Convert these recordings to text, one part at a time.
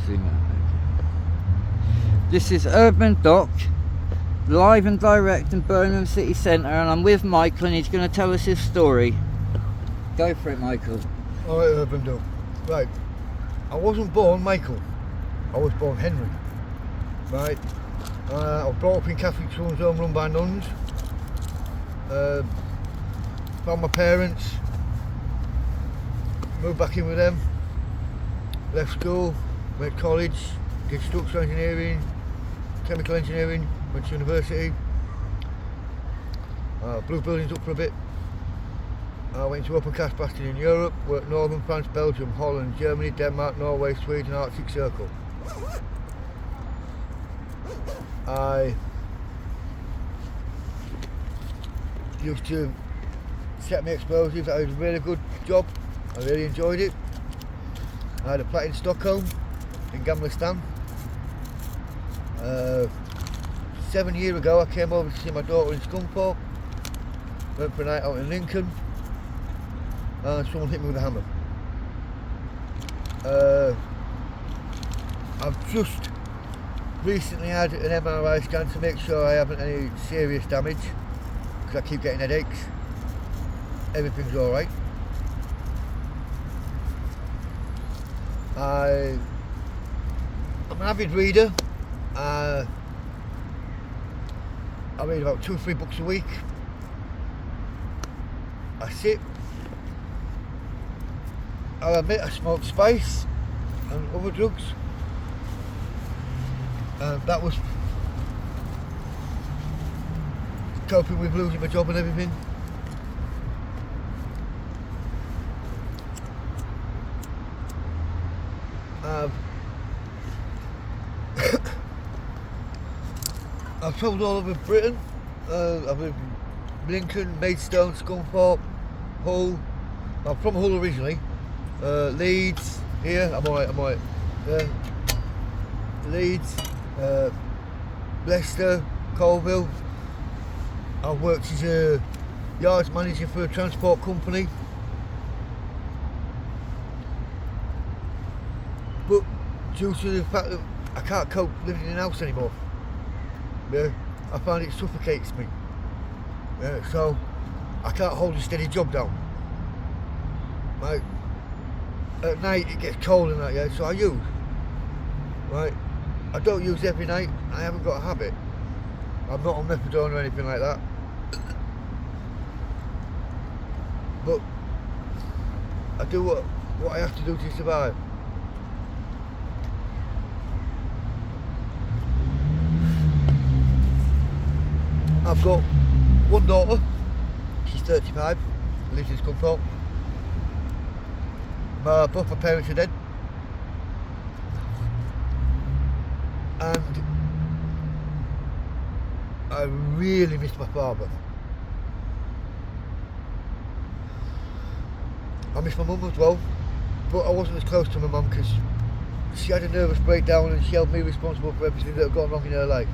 Zoom out. This is Urban Doc, live and direct in Birmingham City Centre, and I'm with Michael, and he's going to tell us his story. Go for it, Michael. Alright, Urban Doc. Right. I wasn't born Michael. I was born Henry. Right. I was brought up in Catholic children's home run by nuns. Found my parents. Moved back in with them. Left school. Went to college. Did structural engineering. Chemical engineering. Went to university. Blew buildings up for a bit. I went to open cast blasting in Europe, worked Northern France, Belgium, Holland, Germany, Denmark, Norway, Sweden, Arctic Circle. I used to set me explosives. That was a really good job. I really enjoyed it. I had a flat in Stockholm, in Gamlestan. 7 years ago I came over to see my daughter in Scunthorpe. Went for a night out in Lincoln. And someone hit me with a hammer. I've just recently had an MRI scan to make sure I haven't any serious damage, because I keep getting headaches. Everything's alright. I'm an avid reader. I read about 2 or 3 books a week. I sit. I'll admit I smoked spice and other drugs. That was coping with losing my job and everything. I've travelled all over Britain. I've lived in Lincoln, Maidstone, Scunthorpe, Hull. I'm from Hull originally. Leeds, here, I'm alright. Leeds, Leicester, Colville. I've worked as a yards manager for a transport company. But due to the fact that I can't cope living in a house anymore, I find it suffocates me. So I can't hold a steady job down. Like, at night it gets cold and that, so I use. Right? I don't use every night. I haven't got a habit. I'm not on methadone or anything like that. But I do what I have to do to survive. I've got one daughter. She's 35. Lives in Scunthorpe. Both my parents are dead. And I really miss my father. I miss my mum as well, but I wasn't as close to my mum because she had a nervous breakdown and she held me responsible for everything that had gone wrong in her life.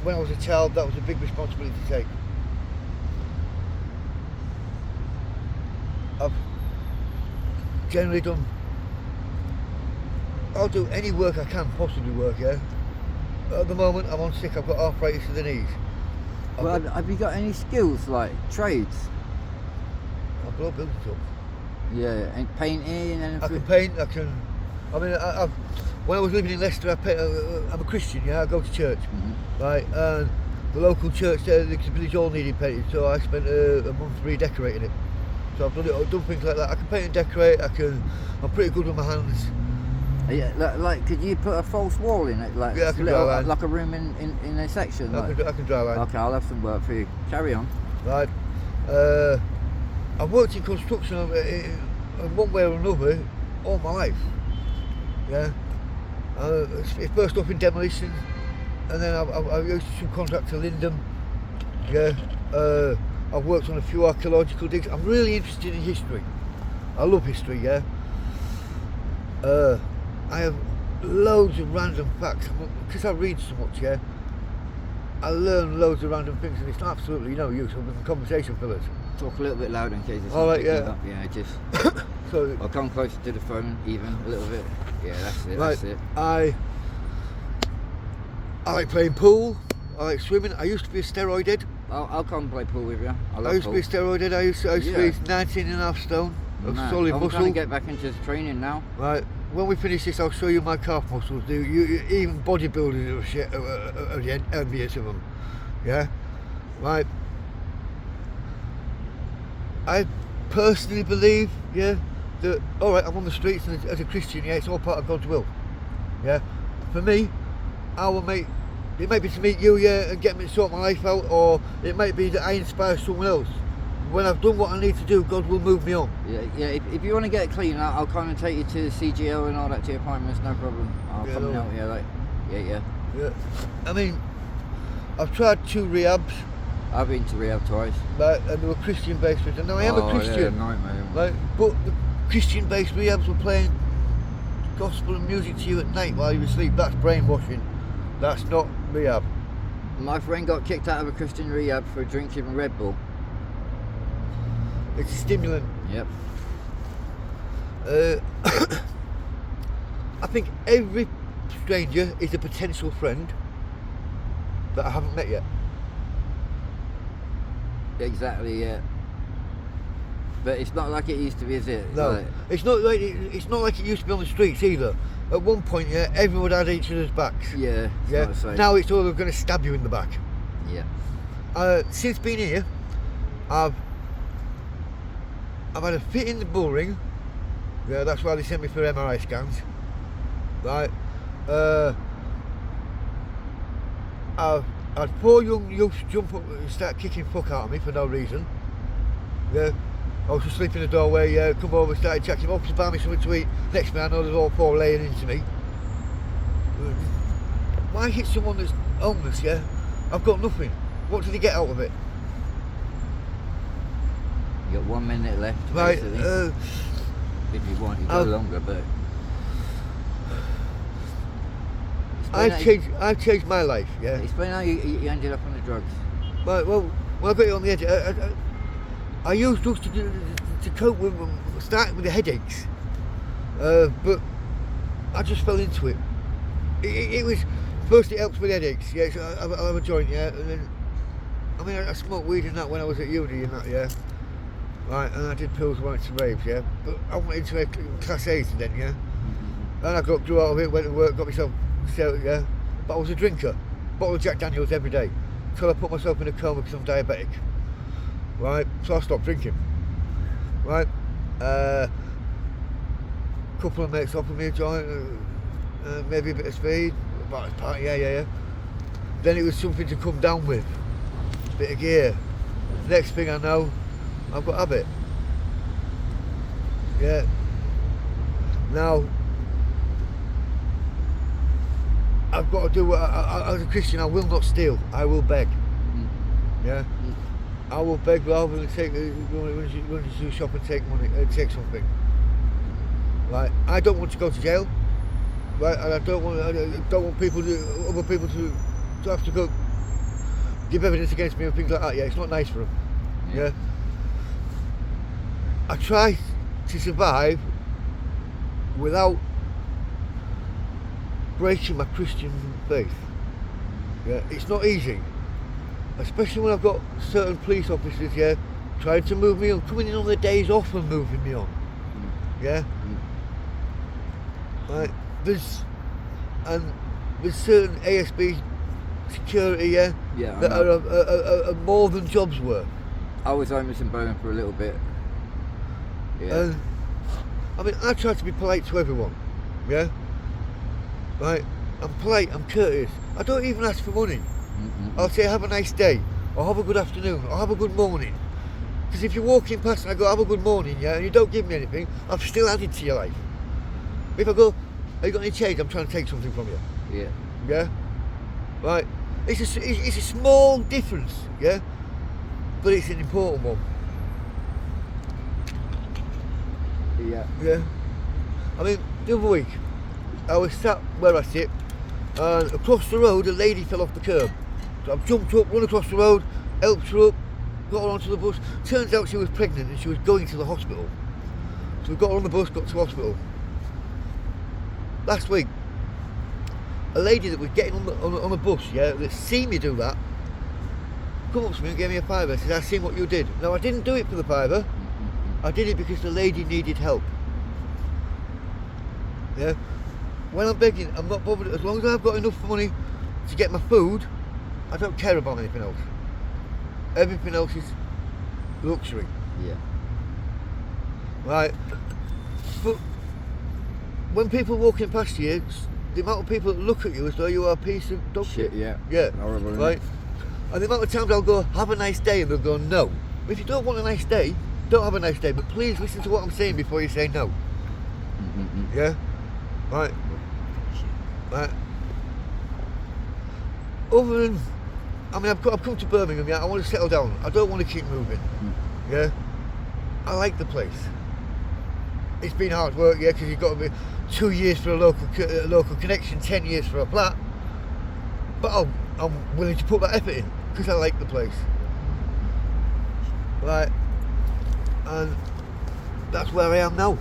When I was a child, that was a big responsibility to take. I've generally I'll do any work I can possibly work, At the moment I'm on sick, I've got arthritis of the knees. Well, have you got any skills, like trades? I blow buildings up. Yeah, and painting and anything? I can paint, when I was living in Leicester, I'm a Christian, I go to church, right, and the local church there, the village hall needed painting, so I spent a month redecorating it. So I've done things like that. I can paint and decorate, I'm pretty good with my hands. Yeah, like could you put a false wall in it? Like, yeah, I can draw a line. Like a room in a section? I can draw a line. Okay, I'll have some work for you. Carry on. Right. I've worked in construction in one way or another all my life. Yeah. It first off in demolition, and then I used to subcontract to Lindham. Yeah. I've worked on a few archaeological digs. I'm really interested in history. I love history, yeah. I have loads of random facts, because I read so much, I learn loads of random things, and it's absolutely no use. I'm a conversation fillers. Talk a little bit louder in case it's All not right, picking yeah. up. Yeah, just. So, I'll come closer to the phone, even a little bit. Yeah, that's it. right, That's it. I like playing pool. I like swimming. I used to be a steroid head. I'll come play pool with you. I love I used pool. to be a steroid head. I used to Yeah. be 19.5 stone of Mad. solid I'm muscle. trying to get back into training now. Right, when we finish this, I'll show you my calf muscles. Even bodybuilders are shit are envious of them. Yeah, right. I personally believe, yeah, that all right. I'm on the streets, and as a Christian, yeah, it's all part of God's will. Yeah, for me, I will make. It may be to meet you, yeah, and get me to sort my life out, or it might be that I inspire someone else. When I've done what I need to do, God will move me on. Yeah. If you want to get clean, I'll come and take you to the CGL and all that to your appointments. No problem. I'll Yeah, come and no. help you. Like, yeah. Yeah, I mean, I've tried 2 rehabs, I've been to rehab twice. like, and they were Christian-based. And now I am a Christian. Yeah, nightmare. Like, but the Christian-based rehabs were playing gospel and music to you at night while you were asleep. That's brainwashing. That's not rehab. My friend got kicked out of a Christian rehab for drinking Red Bull. It's a stimulant. Yep. I think every stranger is a potential friend that I haven't met yet. Exactly. Yeah. But it's not like it used to be, is it? No, Like, it's not like it used to be on the streets either. At one point, yeah, everyone had each other's backs. yeah. It's Yeah. not the same. Now it's all going to stab you in the back. Yeah. Since being here, I've had a fit in the bull ring. Yeah, that's why they sent me for MRI scans. Right. I've had 4 young youths jump up and start kicking fuck out of me for no reason. Yeah. I was asleep in the doorway, come over, started checking up to buy me something to eat. Next thing I know, there's all 4 laying into me. Why hit someone that's homeless, yeah? I've got nothing. What did he get out of it? You got 1 minute left. Right, Basically. If you want, you go I've- longer, but. Explain I've changed my life, yeah. Explain how you ended up on the drugs. Right, well, when I got it on the edge, I used drugs to cope with, starting with the headaches, but I just fell into it. It was, first it helps with headaches, yeah, so I'll have a joint, yeah, and then, I mean, I smoked weed and that when I was at uni and that, yeah, right, and I did pills, went to raves, yeah, but I went into a class A's then, yeah, and I grew out of it, went to work, got myself settled, yeah, but I was a drinker, bottle of Jack Daniels every day, until I put myself in a coma because I'm diabetic. Right, so I stopped drinking. Right, couple of mates offered me a joint, maybe a bit of speed, about a party, yeah. Then it was something to come down with, bit of gear. Next thing I know, I've got habit. Yeah. Now, I've got to do what, as a Christian, I will not steal, I will beg. Yeah. I will beg rather than take run to the shop and take money, take something. Right, I don't want to go to jail. Right, and I don't want other people to have to go give evidence against me and things like that. Yeah, it's not nice for them. Yeah. I try to survive without breaking my Christian faith. Yeah, it's not easy. Especially when I've got certain police officers, yeah, trying to move me on, coming in on their days off and moving me on. Yeah? Right, there's certain ASB security, yeah, that are more than jobs worth. I was homeless in Birmingham for a little bit. Yeah. And I mean, I try to be polite to everyone, yeah? Right, I'm polite, I'm courteous. I don't even ask for money. I'll say have a nice day, or have a good afternoon, or have a good morning. Because if you're walking past and I go have a good morning, yeah, and you don't give me anything, I've still added to your life. If I go, have you got any change? I'm trying to take something from you. Yeah. Yeah? Right. It's a small difference, yeah? But it's an important one. Yeah. Yeah? I mean, the other week, I was sat where I sit, and across the road a lady fell off the curb. So I've jumped up, run across the road, helped her up, got her onto the bus. Turns out she was pregnant and she was going to the hospital. So we got her on the bus, got to hospital. Last week, a lady that was getting on the bus, yeah, that seen me do that, come up to me and gave me a fiver. Said, "I've seen what you did." Now, I didn't do it for the fiver. I did it because the lady needed help. Yeah. When I'm begging, I'm not bothered. As long as I've got enough money to get my food, I don't care about anything else. Everything else is luxury. Yeah. Right. But when people walking past you, the amount of people that look at you as though you are a piece of dog Shit, yeah. Yeah. Horrible, isn't Right. it? And the amount of times I'll go, "Have a nice day," and they'll go, "No." If you don't want a nice day, don't have a nice day. But please listen to what I'm saying before you say no. Yeah. Right. Right. Other than, I mean, I've come to Birmingham. Yeah, I want to settle down. I don't want to keep moving. Yeah. I like the place. It's been hard work, yeah, because you've got to be 2 years for a local connection, 10 years for a flat. But I'm willing to put that effort in because I like the place. Right. And that's where I am now.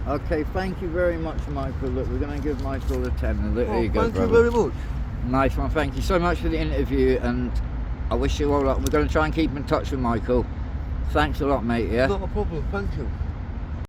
Okay, thank you very much, Michael. Look, we're going to give Michael a 10. Look, there you go, Thank brother. you very much. Nice one. Thank you so much for the interview, and I wish you all luck. We're going to try and keep in touch with Michael. Thanks a lot, mate. Yeah. Not a problem. Thank you.